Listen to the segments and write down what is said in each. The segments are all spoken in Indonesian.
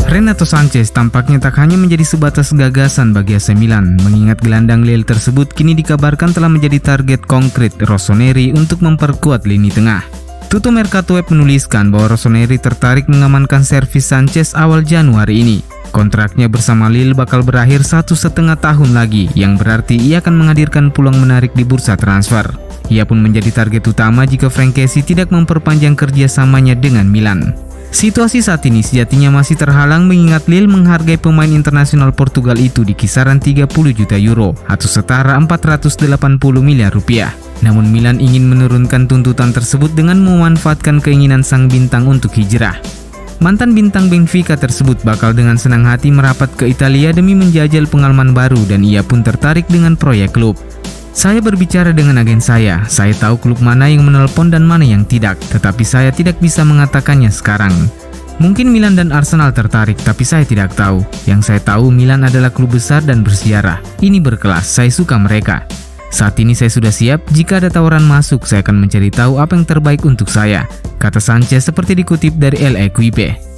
Renato Sanches tampaknya tak hanya menjadi sebatas gagasan bagi AC Milan, mengingat gelandang Lille tersebut kini dikabarkan telah menjadi target konkret Rossoneri untuk memperkuat lini tengah. Tutto Mercato Web menuliskan bahwa Rossoneri tertarik mengamankan servis Sanches awal Januari ini. Kontraknya bersama Lille bakal berakhir 1,5 tahun lagi, yang berarti ia akan menghadirkan peluang menarik di bursa transfer. Ia pun menjadi target utama jika Frankesi tidak memperpanjang kerjasamanya dengan Milan. Situasi saat ini sejatinya masih terhalang mengingat Lille menghargai pemain internasional Portugal itu di kisaran 30 juta euro atau setara 480 miliar rupiah. Namun Milan ingin menurunkan tuntutan tersebut dengan memanfaatkan keinginan sang bintang untuk hijrah. Mantan bintang Benfica tersebut bakal dengan senang hati merapat ke Italia demi menjajal pengalaman baru dan ia pun tertarik dengan proyek klub. Saya berbicara dengan agen saya tahu klub mana yang menelpon dan mana yang tidak, tetapi saya tidak bisa mengatakannya sekarang. Mungkin Milan dan Arsenal tertarik, tapi saya tidak tahu. Yang saya tahu Milan adalah klub besar dan bersejarah. Ini berkelas, saya suka mereka. Saat ini saya sudah siap, jika ada tawaran masuk saya akan mencari tahu apa yang terbaik untuk saya, kata Sanches seperti dikutip dari L'Equipe.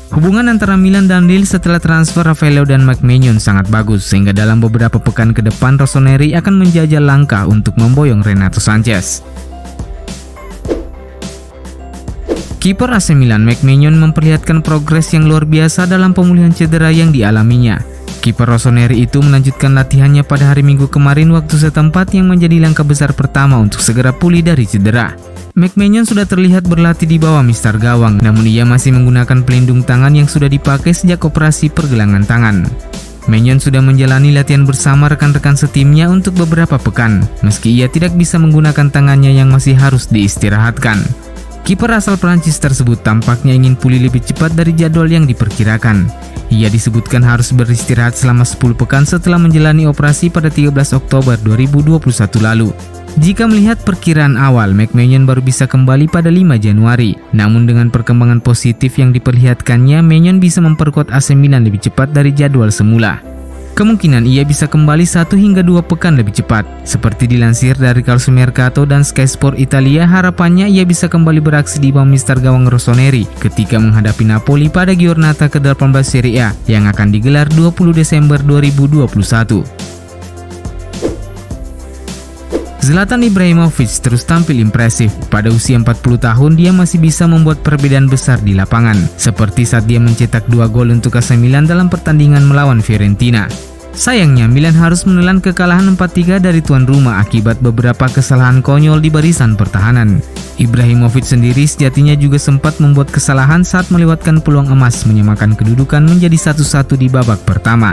Hubungan antara Milan dan Lille setelah transfer Rafael dan McMahon sangat bagus, sehingga dalam beberapa pekan ke depan Rossoneri akan menjajal langkah untuk memboyong Renato Sanches. Kiper AC Milan McMahon memperlihatkan progres yang luar biasa dalam pemulihan cedera yang dialaminya. Kiper Rossoneri itu melanjutkan latihannya pada hari Minggu kemarin waktu setempat yang menjadi langkah besar pertama untuk segera pulih dari cedera. McMahon sudah terlihat berlatih di bawah mister gawang, namun ia masih menggunakan pelindung tangan yang sudah dipakai sejak operasi pergelangan tangan. McMahon sudah menjalani latihan bersama rekan-rekan setimnya untuk beberapa pekan, meski ia tidak bisa menggunakan tangannya yang masih harus diistirahatkan. Kiper asal Prancis tersebut tampaknya ingin pulih lebih cepat dari jadwal yang diperkirakan. Ia disebutkan harus beristirahat selama 10 pekan setelah menjalani operasi pada 13 Oktober 2021 lalu. Jika melihat perkiraan awal, McMahon baru bisa kembali pada 5 Januari. Namun dengan perkembangan positif yang diperlihatkannya, McMahon bisa memperkuat AC Milan lebih cepat dari jadwal semula. Kemungkinan ia bisa kembali 1 hingga 2 pekan lebih cepat. Seperti dilansir dari Calcio Mercato dan Sky Sport Italia, harapannya ia bisa kembali beraksi di bawah mister gawang Rossoneri ketika menghadapi Napoli pada Giornata ke-18 Serie A yang akan digelar 20 Desember 2021. Zlatan Ibrahimovic terus tampil impresif. Pada usia 40 tahun, dia masih bisa membuat perbedaan besar di lapangan, seperti saat dia mencetak 2 gol untuk AC Milan dalam pertandingan melawan Fiorentina. Sayangnya, Milan harus menelan kekalahan 4-3 dari tuan rumah akibat beberapa kesalahan konyol di barisan pertahanan. Ibrahimovic sendiri sejatinya juga sempat membuat kesalahan saat melewatkan peluang emas menyamakan kedudukan menjadi 1-1 di babak pertama.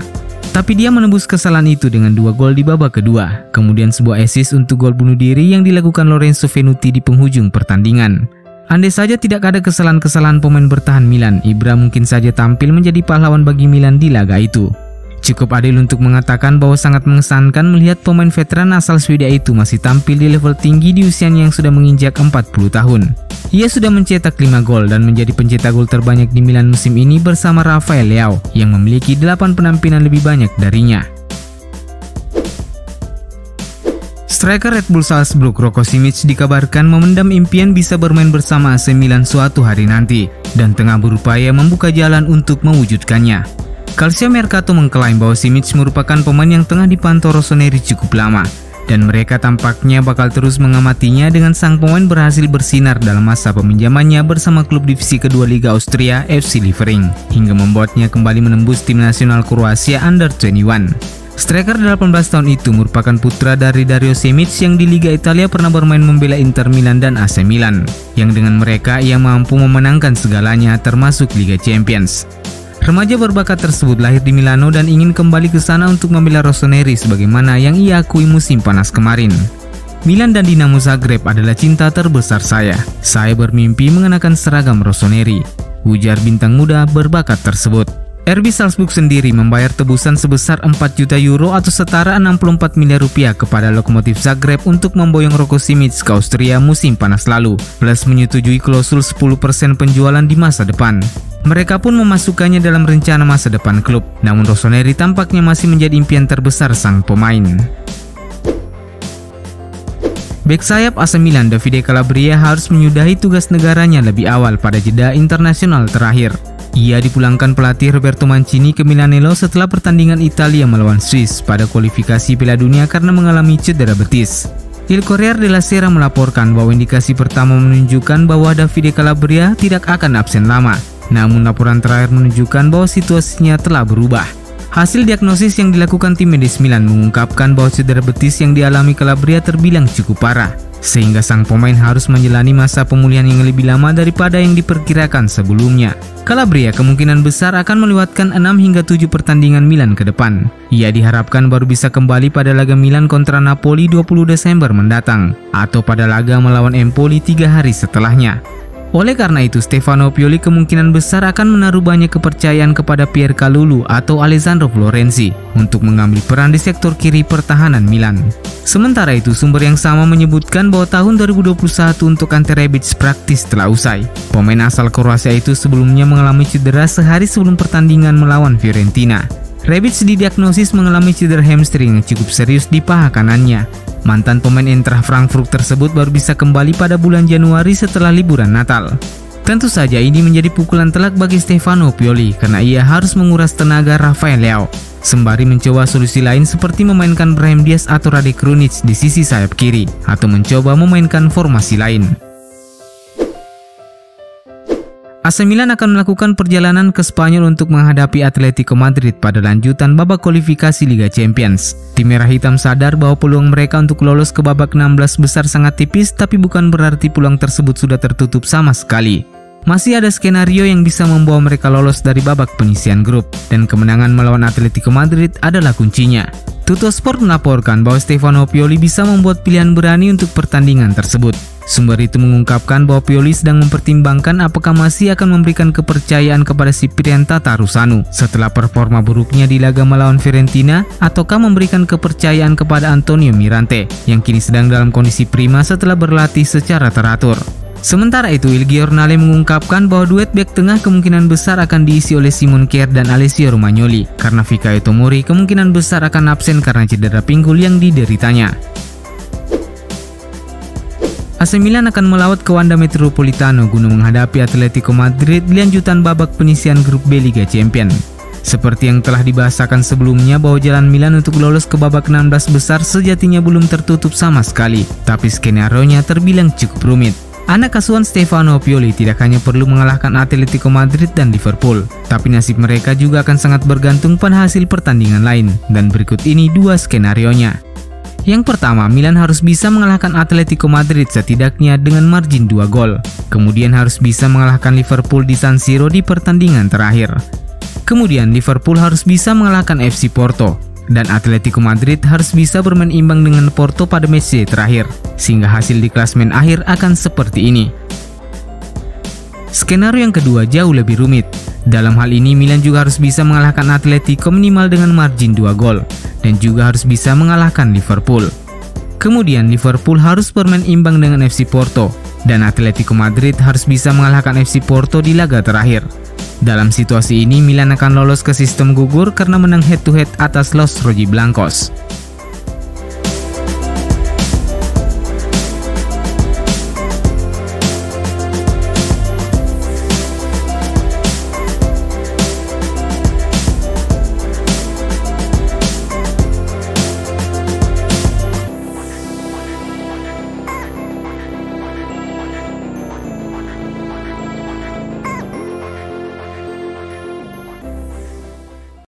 Tapi dia menembus kesalahan itu dengan 2 gol di babak kedua, kemudian sebuah assist untuk gol bunuh diri yang dilakukan Lorenzo Venuti di penghujung pertandingan. Andai saja tidak ada kesalahan-kesalahan pemain bertahan Milan, Ibra mungkin saja tampil menjadi pahlawan bagi Milan di laga itu. Cukup adil untuk mengatakan bahwa sangat mengesankan melihat pemain veteran asal Swedia itu masih tampil di level tinggi di usianya yang sudah menginjak 40 tahun. Ia sudah mencetak 5 gol dan menjadi pencetak gol terbanyak di Milan musim ini bersama Rafael Leao yang memiliki 8 penampilan lebih banyak darinya. Striker Red Bull Salzburg Roko Simic dikabarkan memendam impian bisa bermain bersama AC Milan suatu hari nanti dan tengah berupaya membuka jalan untuk mewujudkannya. Calcio Mercato mengklaim bahwa Simic merupakan pemain yang tengah dipantau Rossoneri cukup lama, dan mereka tampaknya bakal terus mengamatinya dengan sang pemain berhasil bersinar dalam masa peminjamannya bersama klub divisi kedua Liga Austria FC Liefering, hingga membuatnya kembali menembus tim nasional Kroasia Under-21. Striker 18 tahun itu merupakan putra dari Dario Simic yang di Liga Italia pernah bermain membela Inter Milan dan AC Milan, yang dengan mereka ia mampu memenangkan segalanya termasuk Liga Champions. Remaja berbakat tersebut lahir di Milano dan ingin kembali ke sana untuk membela Rossoneri sebagaimana yang ia akui musim panas kemarin. Milan dan Dinamo Zagreb adalah cinta terbesar saya. Saya bermimpi mengenakan seragam Rossoneri, ujar bintang muda berbakat tersebut. RB Salzburg sendiri membayar tebusan sebesar 4 juta euro atau setara 64 miliar rupiah kepada Lokomotiv Zagreb untuk memboyong Roko Simic ke Austria musim panas lalu, plus menyetujui klausul 10% penjualan di masa depan. Mereka pun memasukkannya dalam rencana masa depan klub, namun Rossoneri tampaknya masih menjadi impian terbesar sang pemain. Bek sayap AC Milan Davide Calabria harus menyudahi tugas negaranya lebih awal pada jeda internasional terakhir. Ia dipulangkan pelatih Roberto Mancini ke Milanello setelah pertandingan Italia melawan Swiss pada kualifikasi Piala Dunia karena mengalami cedera betis. Il Corriere della Sera melaporkan bahwa indikasi pertama menunjukkan bahwa Davide Calabria tidak akan absen lama. Namun laporan terakhir menunjukkan bahwa situasinya telah berubah. Hasil diagnosis yang dilakukan tim medis Milan mengungkapkan bahwa cedera betis yang dialami Calabria terbilang cukup parah, sehingga sang pemain harus menjalani masa pemulihan yang lebih lama daripada yang diperkirakan sebelumnya. Calabria kemungkinan besar akan melewatkan 6 hingga 7 pertandingan Milan ke depan. Ia diharapkan baru bisa kembali pada laga Milan kontra Napoli 20 Desember mendatang, atau pada laga melawan Empoli 3 hari setelahnya. Oleh karena itu, Stefano Pioli kemungkinan besar akan menaruh banyak kepercayaan kepada Pier Kalulu atau Alessandro Florenzi untuk mengambil peran di sektor kiri pertahanan Milan. Sementara itu, sumber yang sama menyebutkan bahwa tahun 2021 untuk Ante Rebic praktis telah usai. Pemain asal Kroasia itu sebelumnya mengalami cedera sehari sebelum pertandingan melawan Fiorentina. Rebic didiagnosis mengalami cedera hamstring yang cukup serius di paha kanannya. Mantan pemain Eintracht Frankfurt tersebut baru bisa kembali pada bulan Januari setelah liburan Natal. Tentu saja ini menjadi pukulan telak bagi Stefano Pioli karena ia harus menguras tenaga Rafael Leao, sembari mencoba solusi lain seperti memainkan Brahim Diaz atau Rade Krunic di sisi sayap kiri, atau mencoba memainkan formasi lain. AC Milan akan melakukan perjalanan ke Spanyol untuk menghadapi Atletico Madrid pada lanjutan babak kualifikasi Liga Champions. Tim Merah Hitam sadar bahwa peluang mereka untuk lolos ke babak 16 besar sangat tipis, tapi bukan berarti peluang tersebut sudah tertutup sama sekali. Masih ada skenario yang bisa membawa mereka lolos dari babak penyisihan grup, dan kemenangan melawan Atletico Madrid adalah kuncinya. Tuttosport melaporkan bahwa Stefano Pioli bisa membuat pilihan berani untuk pertandingan tersebut. Sumber itu mengungkapkan bahwa Pioli sedang mempertimbangkan apakah masih akan memberikan kepercayaan kepada Ciprian Tatarusanu setelah performa buruknya di laga melawan Fiorentina, ataukah memberikan kepercayaan kepada Antonio Mirante yang kini sedang dalam kondisi prima setelah berlatih secara teratur. Sementara itu, Il Giornale mengungkapkan bahwa duet bek tengah kemungkinan besar akan diisi oleh Simon Kjaer dan Alessio Romagnoli karena Fikayo Tomori kemungkinan besar akan absen karena cedera pinggul yang dideritanya. AC Milan akan melawat ke Wanda Metropolitano guna menghadapi Atletico Madrid di lanjutan babak penyisihan grup B Liga Champions. Seperti yang telah dibahasakan sebelumnya bahwa jalan Milan untuk lolos ke babak 16 besar sejatinya belum tertutup sama sekali, tapi skenario-nya terbilang cukup rumit. Anak asuhan Stefano Pioli tidak hanya perlu mengalahkan Atletico Madrid dan Liverpool, tapi nasib mereka juga akan sangat bergantung pada hasil pertandingan lain, dan berikut ini dua skenarionya. Yang pertama, Milan harus bisa mengalahkan Atletico Madrid setidaknya dengan margin 2 gol. Kemudian harus bisa mengalahkan Liverpool di San Siro di pertandingan terakhir. Kemudian Liverpool harus bisa mengalahkan FC Porto. Dan Atletico Madrid harus bisa bermain imbang dengan Porto pada matchday terakhir, sehingga hasil di klasmen akhir akan seperti ini. Skenario yang kedua jauh lebih rumit. Dalam hal ini Milan juga harus bisa mengalahkan Atletico minimal dengan margin 2 gol, dan juga harus bisa mengalahkan Liverpool. Kemudian Liverpool harus bermain imbang dengan FC Porto, dan Atletico Madrid harus bisa mengalahkan FC Porto di laga terakhir. Dalam situasi ini Milan akan lolos ke sistem gugur karena menang head to head atas Los Rojiblancos.